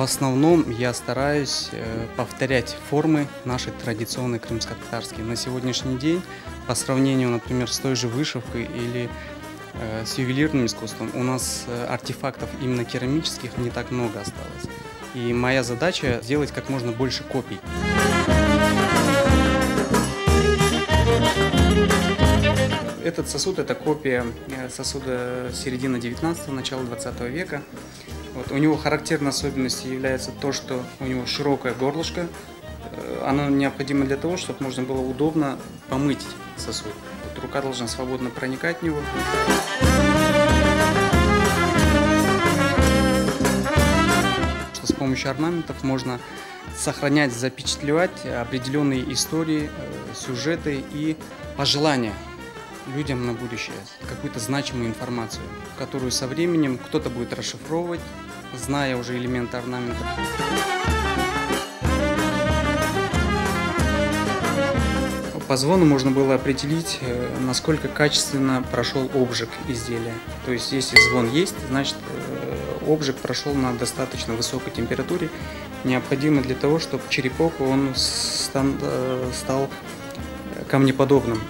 основном я стараюсь повторять формы наши традиционные крымско-татарские. На сегодняшний день, по сравнению, например, с той же вышивкой или с ювелирным искусством, у нас артефактов именно керамических не так много осталось. И моя задача сделать как можно больше копий. Этот сосуд – это копия сосуда середины 19-го, начала 20 века. Вот, у него характерной особенностью является то, что у него широкое горлышко. Оно необходимо для того, чтобы можно было удобно помыть сосуд. Вот, рука должна свободно проникать в него. С помощью орнаментов можно сохранять, запечатлевать определенные истории, сюжеты и пожелания людям на будущее, какую-то значимую информацию, которую со временем кто-то будет расшифровывать, зная уже элементы орнамента. По звону можно было определить, насколько качественно прошел обжиг изделия. То есть, если звон есть, значит обжиг прошел на достаточно высокой температуре, необходимо для того, чтобы черепок он стал камнеподобным.